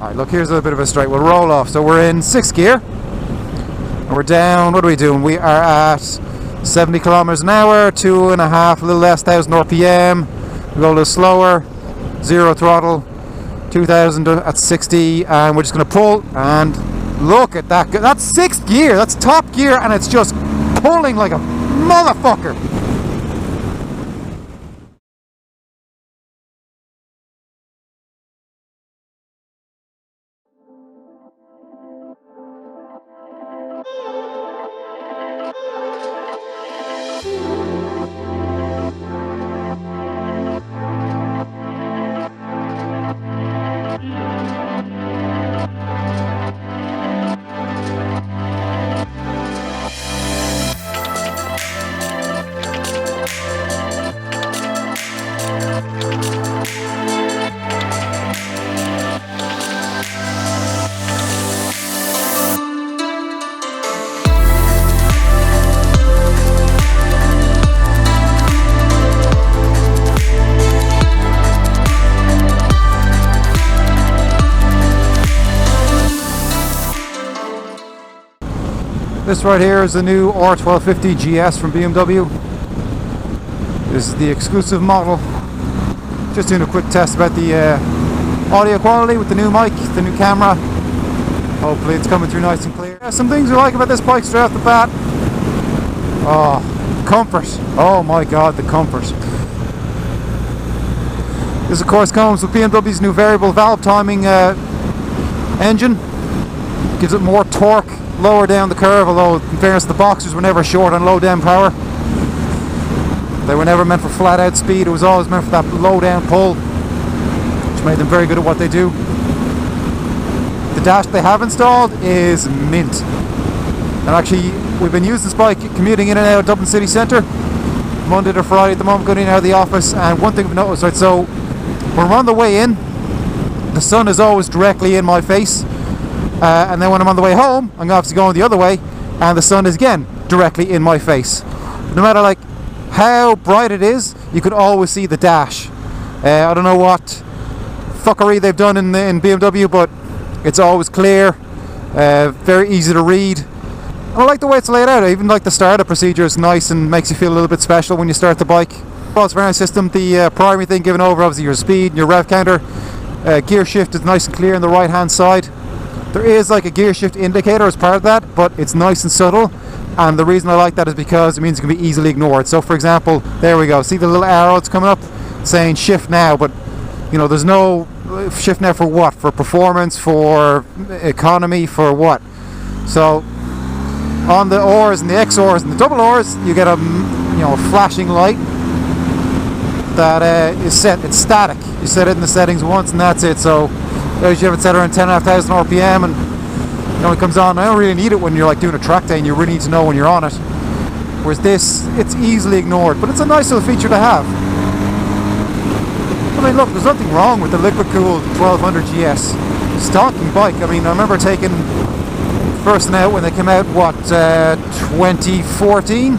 Alright, look, here's a bit of a straight. We'll roll off. So we're in 6th gear. And we're down, what are we doing? We are at 70 kilometers an hour, 2.5, a little less, 1,000 RPM. We go a little slower, 0 throttle, 2,000 at 60, and we're just going to pull, and look at that. That's 6th gear, that's top gear, and it's just pulling like a motherfucker. This right here is the new R1250GS from BMW. This is the exclusive model. Just doing a quick test about the audio quality with the new mic, the new camera. Hopefully it's coming through nice and clear. Some things I like about this bike straight off the bat. Oh, comfort. Oh my god, the comfort. This of course comes with BMW's new variable valve timing engine. Gives it more torque lower down the curve, although in fairness the Boxers were never short on low down power. They were never meant for flat out speed, it was always meant for that low down pull, which made them very good at what they do. The dash they have installed is mint. And actually we've been using this bike commuting in and out of Dublin city centre Monday to Friday at the moment, going in and out of the office, and one thing we've noticed, right, so when we're on the way in, the sun is always directly in my face. And then when I'm on the way home, I'm obviously going the other way, and the sun is again directly in my face. No matter like how bright it is, you can always see the dash. I don't know what fuckery they've done in BMW, but it's always clear, very easy to read. And I like the way it's laid out. I even like the startup procedure is nice and makes you feel a little bit special when you start the bike. Cross variant system, the primary thing given over obviously your speed and your rev counter. Gear shift is nice and clear on the right hand side. There is like a gear shift indicator as part of that, but it's nice and subtle, and the reason I like that is because it means it can be easily ignored. So for example, there we go, see the little arrow that's coming up saying shift now, but you know there's no shift now for what? For performance, for economy, for what? So on the oars and the X oars and the double oars you get a flashing light that is set, it's static. You set it in the settings once and that's it. So as you have it set around 10,500 RPM, and it comes on. I don't really need it when you're like doing a track day and you really need to know when you're on it. Whereas this, it's easily ignored, but it's a nice little feature to have. I mean, look, there's nothing wrong with the liquid-cooled 1200GS. Stalking bike. I mean, I remember taking first out when they came out, 2014?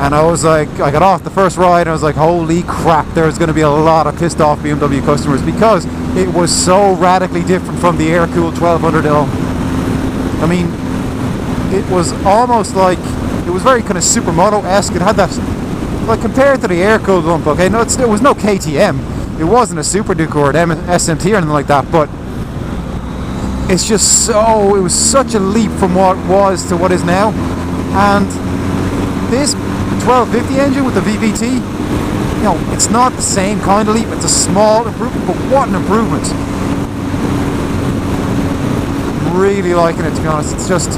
And I was like, I got off the first ride and I was like, holy crap, there's going to be a lot of pissed off BMW customers because it was so radically different from the air-cooled 1200L. I mean, it was almost like, it was very kind of supermoto-esque. It had that, like compared to the air-cooled one, okay, no, it was no KTM. It wasn't a Super Duke or an SMT or anything like that, but it's just so, it was such a leap from what was to what is now. And this 1250 engine with the VVT, it's not the same kind of leap. It's a small improvement, but what an improvement. Really liking it, to be honest. It's just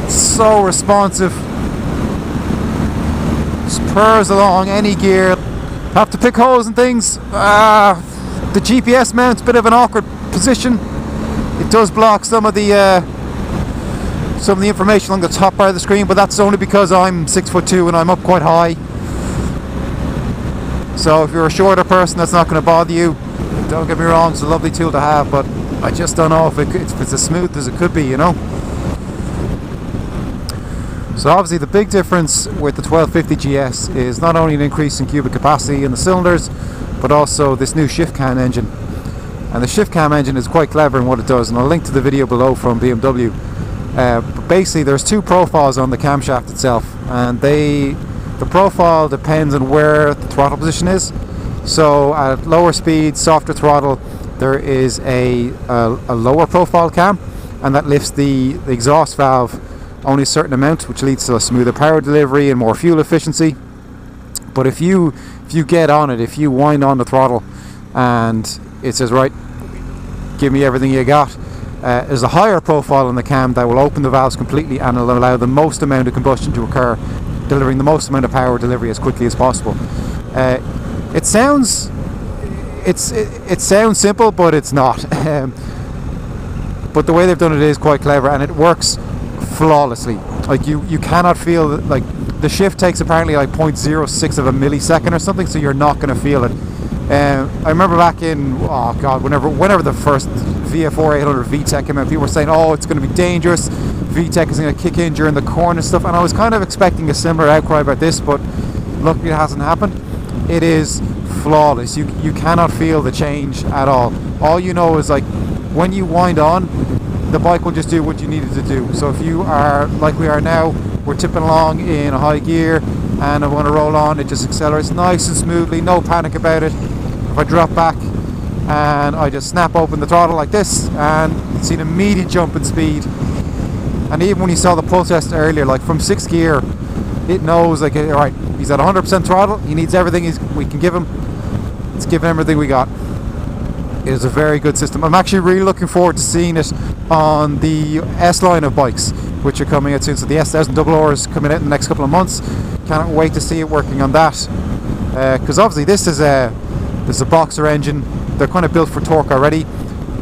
so responsive. Just purrs along any gear. Have to pick holes and things. The GPS mount's a bit of an awkward position. It does block some of the information along the top part of the screen, but that's only because I'm 6'2" and I'm up quite high. So if you're a shorter person, that's not going to bother you. Don't get me wrong, it's a lovely tool to have, but I just don't know if it's as smooth as it could be, So obviously the big difference with the 1250GS is not only an increase in cubic capacity in the cylinders, but also this new ShiftCam engine. And the ShiftCam engine is quite clever in what it does, and I'll link to the video below from BMW. But basically there's two profiles on the camshaft itself, and the profile depends on where the throttle position is. So at lower speed, softer throttle, there is a lower profile cam, and that lifts the exhaust valve only a certain amount, which leads to a smoother power delivery and more fuel efficiency. But if you get on it, if you wind on the throttle and it says, right, give me everything you got, there's a higher profile on the cam that will open the valves completely and will allow the most amount of combustion to occur, delivering the most amount of power delivery as quickly as possible. It sounds simple, but it's not. But the way they've done it is quite clever, and it works flawlessly. Like you cannot feel that, like, the shift takes apparently like 0.06 of a millisecond or something, so you're not going to feel it. I remember back in, oh god, whenever the first VF 800 VTEC came out, people were saying, oh, it's going to be dangerous, VTEC is going to kick in during the corner and stuff, and I was kind of expecting a similar outcry about this, but luckily it hasn't happened. It is flawless. You cannot feel the change at all. All you know is, like, when you wind on, the bike will just do what you need it to do. So if you are like we are now, we're tipping along in a high gear and I want to roll on, it just accelerates nice and smoothly, no panic about it. If I drop back and I just snap open the throttle like this, and see an immediate jump in speed. And even when you saw the pull test earlier, like from 6th gear, it knows, like, alright, he's at 100% throttle, he needs everything we can give him. It's giving everything we got. It is a very good system. I'm actually really looking forward to seeing it on the S line of bikes, which are coming out soon. So the S1000RR is coming out in the next couple of months. Cannot wait to see it working on that, because obviously this is a boxer engine. They're kind of built for torque already,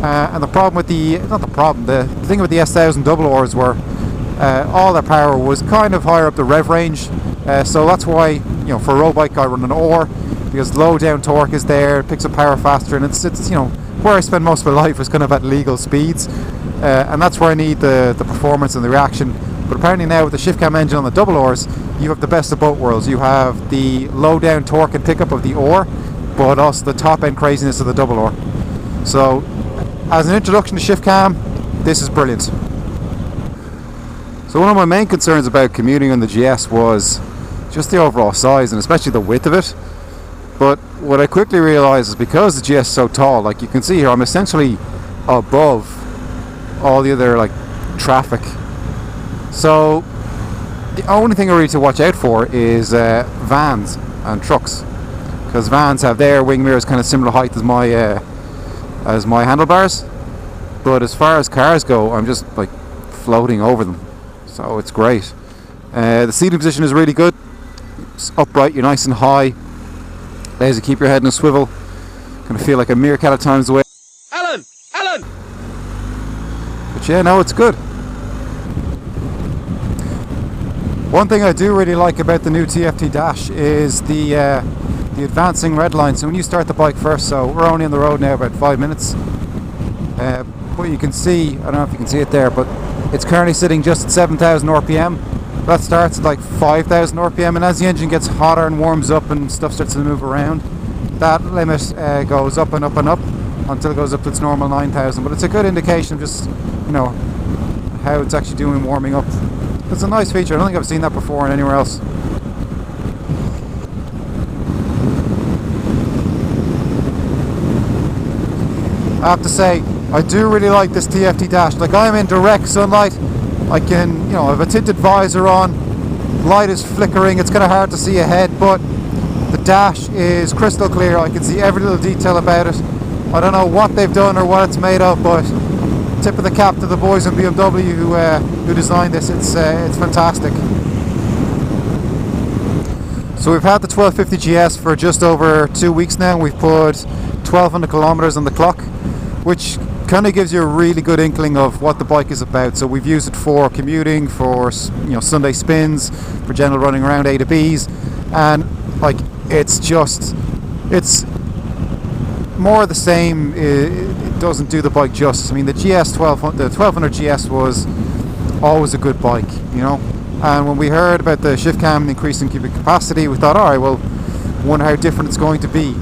and the problem with the thing with the S1000RRs were all their power was kind of higher up the rev range. So that's why, you know, for a road bike I run an OR, because low down torque is there, it picks up power faster, and it's you know, where I spend most of my life is kind of at legal speeds, and that's where I need the performance and the reaction. But apparently now with the ShiftCam engine on the double ORs, you have the best of both worlds. You have the low down torque and pickup of the OR, but also the top end craziness of the double OR. So as an introduction to ShiftCam, this is brilliant. So one of my main concerns about commuting on the GS was just the overall size, and especially the width of it. But what I quickly realised is, because the GS is so tall, like you can see here, I'm essentially above all the other, like, traffic. So the only thing I really need to watch out for is vans and trucks, because vans have their wing mirrors kind of similar height as my handlebars. But as far as cars go, I'm just like floating over them, so it's great. The seating position is really good. It's upright, you're nice and high. Allows you to keep your head in a swivel. Kind of feel like a meerkat at times away. Alan! But yeah, no, it's good. One thing I do really like about the new TFT Dash is the advancing red line. So when you start the bike first, so we're only on the road now about 5 minutes. But you can see, I don't know if you can see it there, but it's currently sitting just at 7,000 RPM. That starts at like 5,000 RPM, and as the engine gets hotter and warms up and stuff starts to move around, that limit goes up and up and up until it goes up to its normal 9,000. But it's a good indication of just, you know, how it's actually doing warming up. It's a nice feature. I don't think I've seen that before anywhere else. I have to say, I do really like this TFT Dash. Like, I'm in direct sunlight. I can, you know, I have a tinted visor on, light is flickering, it's kind of hard to see ahead, but the dash is crystal clear. I can see every little detail about it. I don't know what they've done or what it's made of, but tip of the cap to the boys in BMW who designed this. It's fantastic. So we've had the 1250GS for just over 2 weeks now. We've put 1,200 kilometers on the clock, which kind of gives you a really good inkling of what the bike is about. So we've used it for commuting, for, you know, Sunday spins, for general running around A to B's, and like it's more of the same. It doesn't do the bike justice. I mean, the 1200 GS was always a good bike, you know. And when we heard about the ShiftCam increasing cubic capacity, we thought, all right, well, wonder how different it's going to be.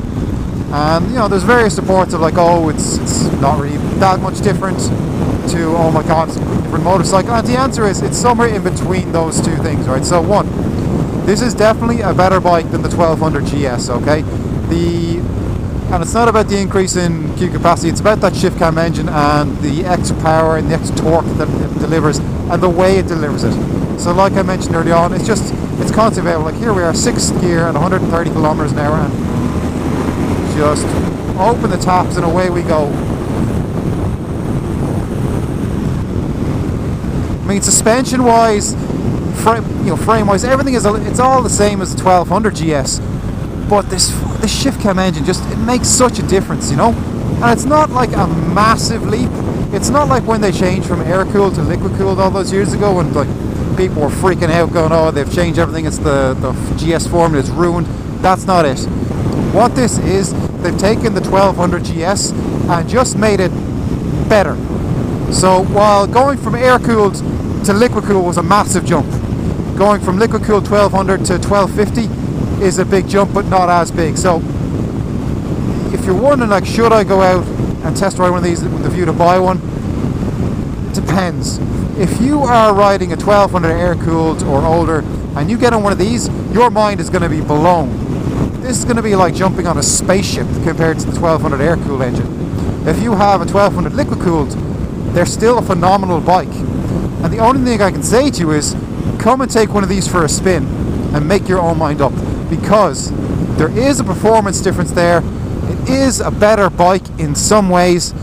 And you know, there's various reports of like, oh, it's not really that much different, to oh my god, different motorcycle. And the answer is it's somewhere in between those two things, right? So one, this is definitely a better bike than the 1200 GS, okay? And it's not about the increase in Q capacity, it's about that ShiftCam engine and the extra power and the extra torque that it delivers and the way it delivers it. So like I mentioned earlier on, it's constantly available. Like here we are, 6th gear at 130 kilometers an hour, and just open the taps and away we go. I mean, suspension wise, frame wise, everything it's all the same as the 1200 GS, but this ShiftCam engine it makes such a difference, you know. And it's not like a massive leap. It's not like when they changed from air cooled to liquid cooled all those years ago, when like people were freaking out going, oh, they've changed everything, it's the GS formula is ruined. That's not it. What this is, they've taken the 1200 GS and just made it better. So while going from air cooled to liquid cooled was a massive jump, going from liquid cooled 1200 to 1250 is a big jump, but not as big. So if you're wondering, like, should I go out and test ride one of these with the view to buy one, it depends. If you are riding a 1200 air cooled or older and you get on one of these, your mind is going to be blown. This is going to be like jumping on a spaceship compared to the 1200 air cooled engine. If you have a 1200 liquid cooled, they're still a phenomenal bike. And the only thing I can say to you is, come and take one of these for a spin and make your own mind up, because there is a performance difference there. It is a better bike in some ways,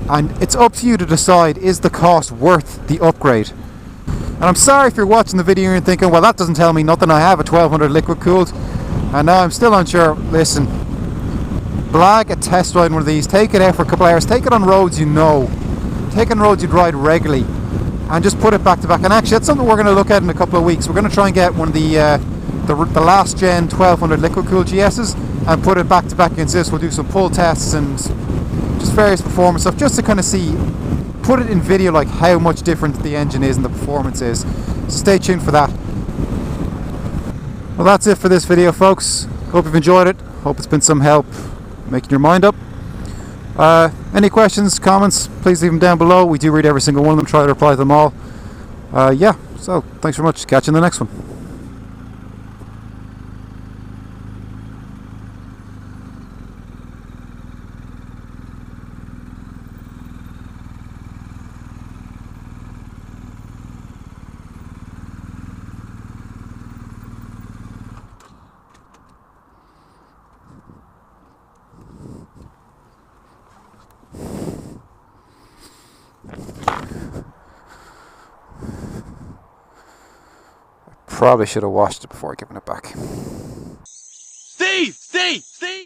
and it's up to you to decide, is the cost worth the upgrade? And I'm sorry if you're watching the video and you're thinking, well, that doesn't tell me nothing, I have a 1200 liquid cooled and now I'm still unsure. Listen, blag a test ride one of these, take it out for a couple of hours, take it on roads you know, take it on roads you'd ride regularly, and just put it back to back. And actually that's something we're going to look at in a couple of weeks. We're going to try and get one of the last gen 1200 liquid cooled GS's and put it back to back against this. We'll do some pull tests and just various performance stuff, just to kind of see, put it in video, like how much different the engine is and the performance is. So stay tuned for that. Well, that's it for this video, folks. Hope you've enjoyed it. Hope it's been some help making your mind up. Any questions, comments, please leave them down below. We do read every single one of them, try to reply to them all. Yeah, so thanks very much. Catch you in the next one. Probably should have washed it before giving it back. Steve!